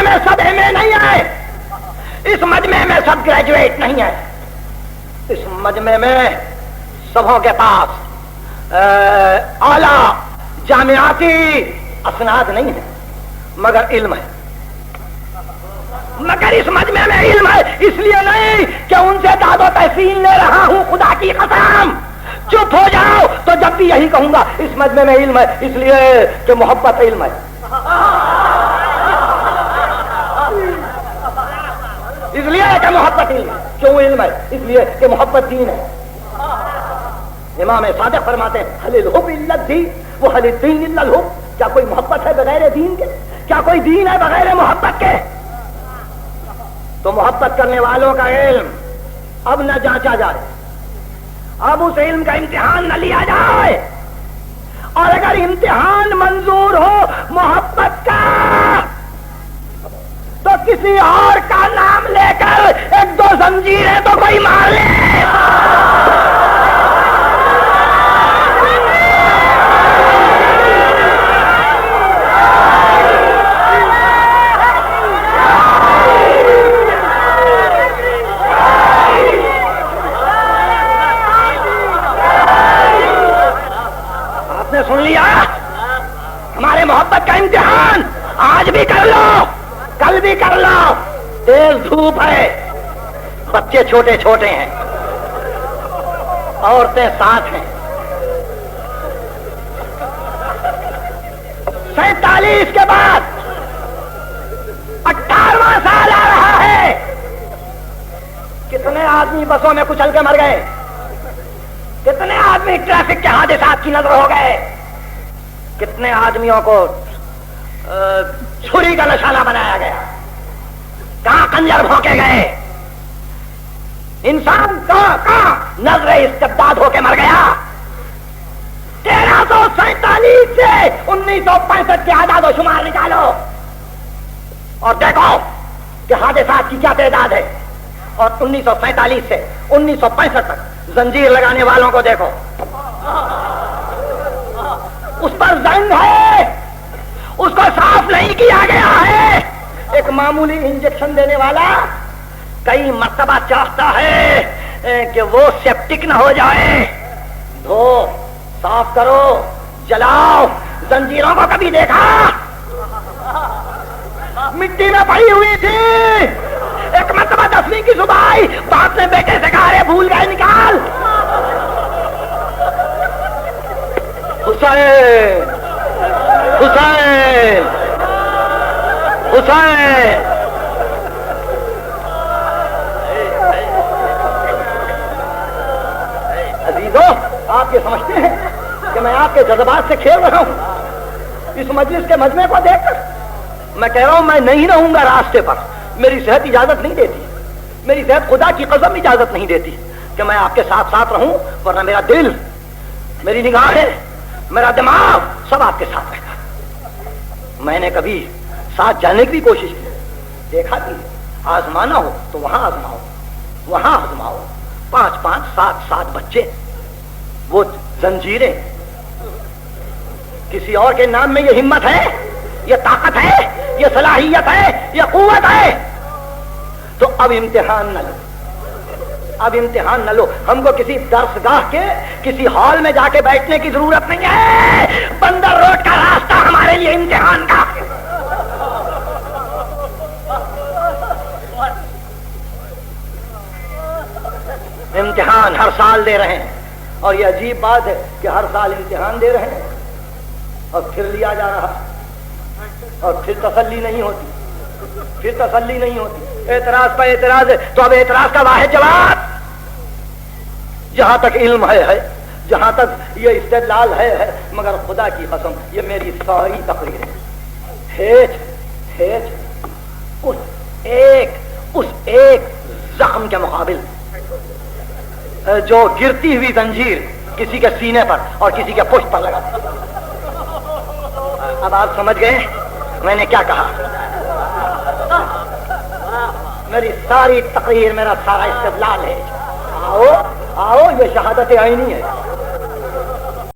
میں سب ایم اے نہیں ہے، اس مجمع میں سب گریجویٹ نہیں ہے، اس مجمع میں سبوں کے پاس اعلیٰ جامعاتی اسناد نہیں ہے، مگر علم ہے، مگر اس مجمع میں علم ہے، اس لیے نہیں کہ ان سے داد و تحصیل لے رہا ہوں، خدا کی قسم چپ ہو جاؤ تو جب بھی یہی کہوں گا، اس مجمع میں علم ہے اس لیے کہ محبت علم ہے، اس لیے کہ محبت علم ہے، کیوں علم ہے؟ اس لیے کہ محبت دین ہے۔ امام صادق فرماتے ہیں حل الحب الا الدین وہ حل الدین الا الحب، کیا کوئی محبت ہے بغیر دین کے؟ کیا کوئی دین ہے بغیر محبت کے؟ تو محبت کرنے والوں کا علم اب نہ جانچا جائے، اب اس علم کا امتحان نہ لیا جائے، اور اگر امتحان منظور ہو محبت کا تو کسی اور کا نام لے کر ایک دو زنجیریں تو کوئی مار لے۔ سن لیا ہمارے محبت کا امتحان، آج بھی کر لو کل بھی کر لو، تیز دھوپ ہے، بچے چھوٹے چھوٹے ہیں، عورتیں ساتھ ہیں، 47 کے بعد 18واں سال آ رہا ہے، کتنے آدمی بسوں میں کچل کے مر گئے، کتنے آدمی ٹریفک کے حادثات کی نظر ہو گئے، کتنے آدمیوں کو چھری کا نشانہ بنایا گیا، کہاں خنجر بھونکے گئے، انسان کہاں نظر استبداد ہو کے مر گیا۔ 1347 سے 1965 کے اعداد و شمار نکالو اور دیکھو کہ حادثات کی کیا تعداد ہے، اور 1947 سے 1965 تک زنجیر لگانے والوں کو دیکھو، اس پر زنگ ہے، اس کو صاف نہیں کیا گیا ہے، ایک معمولی انجیکشن دینے والا کئی مرتبہ چاہتا ہے کہ وہ سیپٹک نہ ہو جائے، دھو صاف کرو جلاؤ۔ زنجیروں کو کبھی دیکھا؟ مٹی میں پڑی ہوئی تھی، ایک مرتبہ 10ویں کی صبح آئی، باپ نے بیٹے سے کہا رے بھول گئے نکال، حسین حسین حسین۔ عزیزو آپ یہ سمجھتے ہیں کہ میں آپ کے جذبات سے کھیل رہا ہوں؟ اس مجلس کے مجمع کو دیکھ کر میں کہہ رہا ہوں میں نہیں رہوں گا راستے پر، میری صحت اجازت نہیں دیتی، میری صحت خدا کی قسم اجازت نہیں دیتی کہ میں آپ کے ساتھ ساتھ رہوں، ورنہ میرا دل، میری نگاہیں، میرا دماغ سب آپ کے ساتھ رہتا۔ میں نے کبھی ساتھ جانے کی بھی کوشش کی، دیکھا کہ آزمانا ہو تو وہاں آزماؤ، وہاں آزماؤ، 5 5 7 7 بچے، وہ زنجیریں، کسی اور کے نام میں یہ ہمت ہے، یہ طاقت ہے، یہ صلاحیت ہے، یہ قوت ہے، تو اب امتحان نہ لو، اب امتحان نہ لو۔ ہم کو کسی درس گاہ کے کسی ہال میں جا کے بیٹھنے کی ضرورت نہیں ہے، بندر روڈ کا راستہ ہمارے لیے امتحان کا۔ امتحان ہر سال دے رہے ہیں، اور یہ عجیب بات ہے کہ ہر سال امتحان دے رہے ہیں اور پھر لیا جا رہا، اور پھر تسلی نہیں ہوتی، پھر تسلی نہیں ہوتی، اعتراض پر اعتراض ہے۔ تو اب اعتراض کا واحد جواب، جہاں تک علم ہے، جہاں تک یہ استدلال ہے، مگر خدا کی قسم یہ میری ساری تقریر ہے، اس ایک زخم کے مقابل جو گرتی ہوئی زنجیر کسی کے سینے پر اور کسی کے پشت پر لگا۔ اب آپ سمجھ گئے میں نے کیا کہا؟ میری ساری تقریر، میرا سارا استدلال ہے، آؤ آؤ، یہ شہادت عینی ہے۔